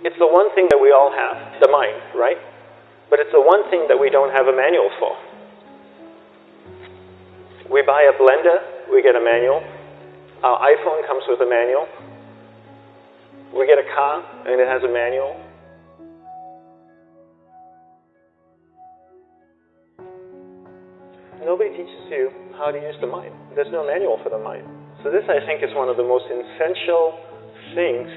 It's the one thing that we all have, the mind, right? But it's the one thing that we don't have a manual for. We buy a blender, we get a manual. Our iPhone comes with a manual. We get a car, and it has a manual. Nobody teaches you how to use the mind. There's no manual for the mind. So this, I think, is one of the most essential things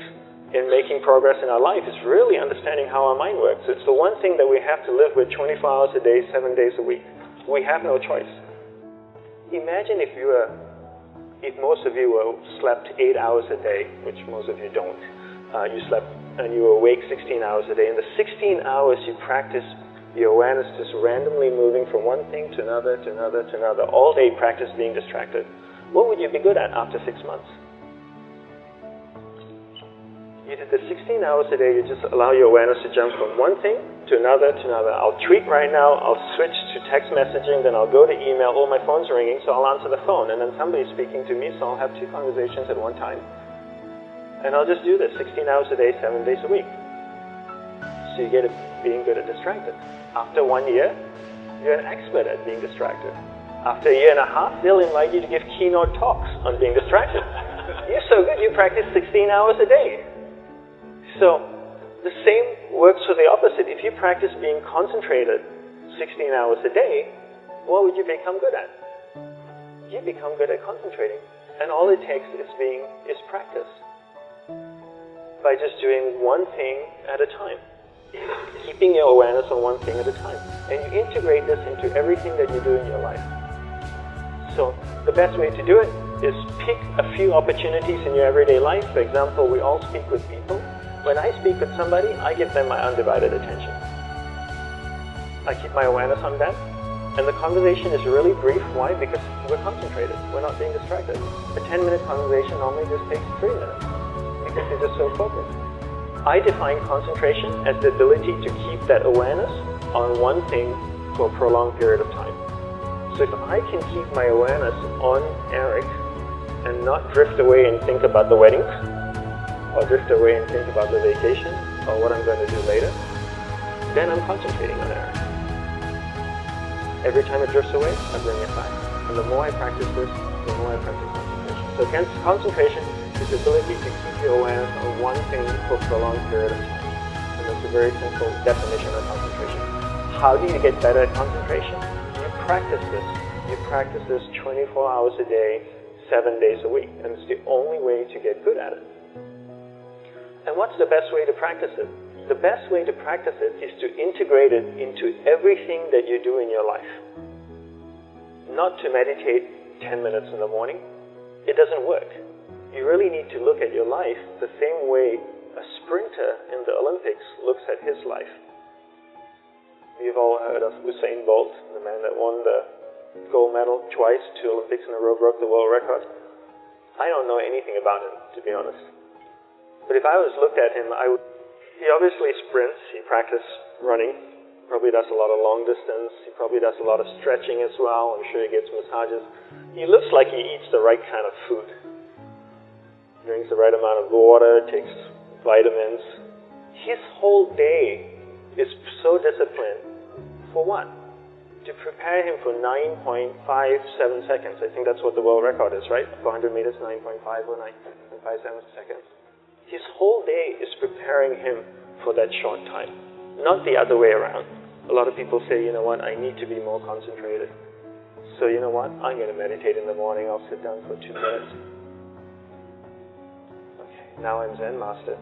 in making progress in our life, is really understanding how our mind works. It's the one thing that we have to live with 24 hours a day, 7 days a week. We have no choice. Imagine if most of you slept 8 hours a day, which most of you don't. You slept and you were awake 16 hours a day. In the 16 hours you practice your awareness just randomly moving from one thing to another, to another, to another. All day practice being distracted. What would you be good at after 6 months? You did the 16 hours a day, you just allow your awareness to jump from one thing to another, to another. I'll tweet right now, I'll switch to text messaging, then I'll go to email. Oh, my phone's ringing, so I'll answer the phone. And then somebody's speaking to me, so I'll have 2 conversations at one time. And I'll just do this 16 hours a day, 7 days a week. So you get it being good at distracted. After 1 year, you're an expert at being distracted. After a year and a half, they'll invite you to give keynote talks on being distracted. You're so good, you practice 16 hours a day. So the same works for the opposite. If you practice being concentrated 16 hours a day, what would you become good at? You become good at concentrating. And all it takes is practice. By just doing one thing at a time. Keeping your awareness on one thing at a time. And you integrate this into everything that you do in your life. So the best way to do it is pick a few opportunities in your everyday life. For example, we all speak with people. When I speak with somebody, I give them my undivided attention. I keep my awareness on them. And the conversation is really brief. Why? Because we're concentrated. We're not being distracted. A 10-minute conversation normally just takes 3 minutes. Because you're just so focused. I define concentration as the ability to keep that awareness on one thing for a prolonged period of time. So if I can keep my awareness on Eric and not drift away and think about the wedding, or drift away and think about the vacation, or what I'm going to do later, then I'm concentrating on Eric. Every time it drifts away, I bring it back. And the more I practice this, the more I practice concentration. So again, concentration is the ability to keep your awareness on one thing for a prolonged period of time. And that's a very simple definition of concentration. How do you get better at concentration? You practice this. You practice this 24 hours a day, 7 days a week. And it's the only way to get good at it. And what's the best way to practice it? The best way to practice it is to integrate it into everything that you do in your life. Not to meditate 10 minutes in the morning. It doesn't work. You really need to look at your life the same way a sprinter in the Olympics looks at his life. You've all heard of Usain Bolt, the man that won the gold medal twice, 2 Olympics in a row, broke the world record. I don't know anything about him, to be honest. But if I was looked at him, he obviously sprints, he practices running, probably does a lot of long distance, he probably does a lot of stretching as well, I'm sure he gets massages. He looks like he eats the right kind of food. Drinks the right amount of water, takes vitamins. His whole day is so disciplined. For what? To prepare him for 9.57 seconds. I think that's what the world record is, right? 400 meters, 9.5 or 9.57 seconds. His whole day is preparing him for that short time, not the other way around. A lot of people say, you know what, I need to be more concentrated. So you know what, I'm going to meditate in the morning, I'll sit down for 2 minutes. Okay, now I'm Zen Master.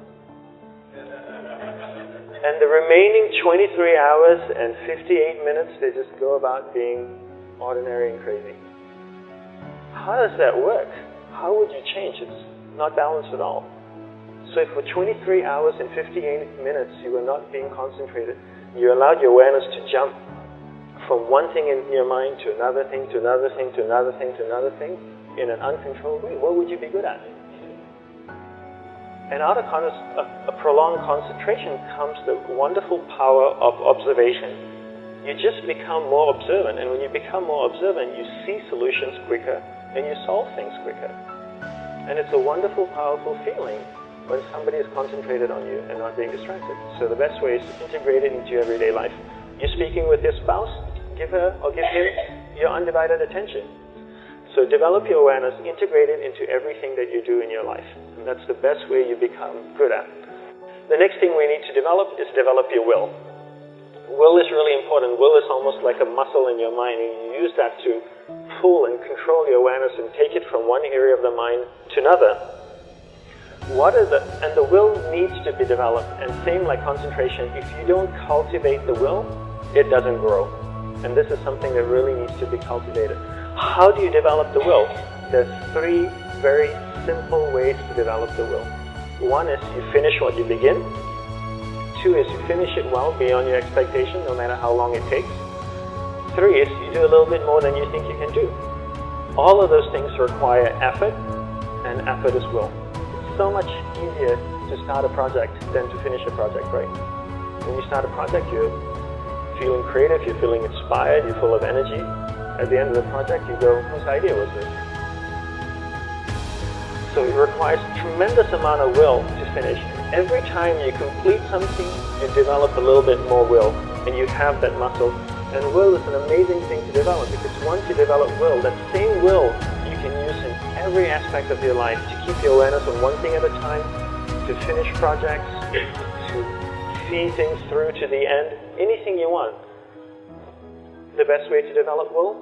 And the remaining 23 hours and 58 minutes, they just go about being ordinary and crazy. How does that work? How would you change it? It's not balanced at all. So if for 23 hours and 58 minutes you were not being concentrated, you allowed your awareness to jump from one thing in your mind to another thing, to another thing, to another thing, to another thing, in an uncontrolled way, what would you be good at? And out of a prolonged concentration comes the wonderful power of observation. You just become more observant, and when you become more observant, you see solutions quicker, and you solve things quicker. And it's a wonderful, powerful feeling when somebody is concentrated on you and not being distracted. So the best way is to integrate it into your everyday life. You're speaking with your spouse, give her or give him your undivided attention. So develop your awareness, integrate it into everything that you do in your life. And that's the best way you become good at. The next thing we need to develop is develop your will. Will is really important. Will is almost like a muscle in your mind, and you use that to pull and control your awareness and take it from one area of the mind to another. And the will needs to be developed, and same like concentration, if you don't cultivate the will, it doesn't grow. And this is something that really needs to be cultivated. How do you develop the will? There's 3 very simple ways to develop the will. 1 is you finish what you begin. 2 is you finish it well beyond your expectation, no matter how long it takes. 3 is you do a little bit more than you think you can do. All of those things require effort, and effort is will. It's so much easier to start a project than to finish a project, right? When you start a project, you're feeling creative, you're feeling inspired, you're full of energy. At the end of the project, you go, whose idea was this? So it requires a tremendous amount of will to finish. Every time you complete something, you develop a little bit more will, and you have that muscle. And will is an amazing thing to develop, because once you develop will, that same will you can use in every aspect of your life to keep your awareness on one thing at a time, to finish projects, to see things through to the end, anything you want. The best way to develop will?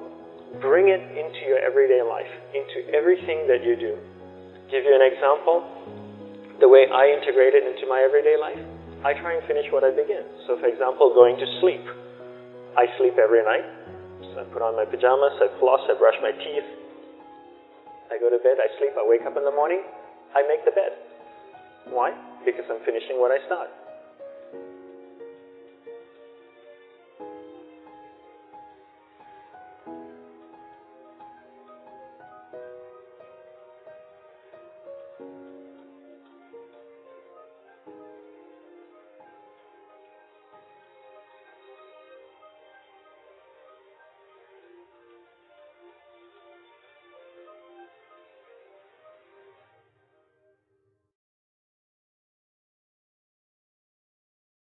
Bring it into your everyday life, into everything that you do. Give you an example. The way I integrate it into my everyday life, I try and finish what I begin. So for example, going to sleep. I sleep every night. So I put on my pajamas, I floss, I brush my teeth. I go to bed, I sleep, I wake up in the morning, I make the bed. Why? Because I'm finishing what I start.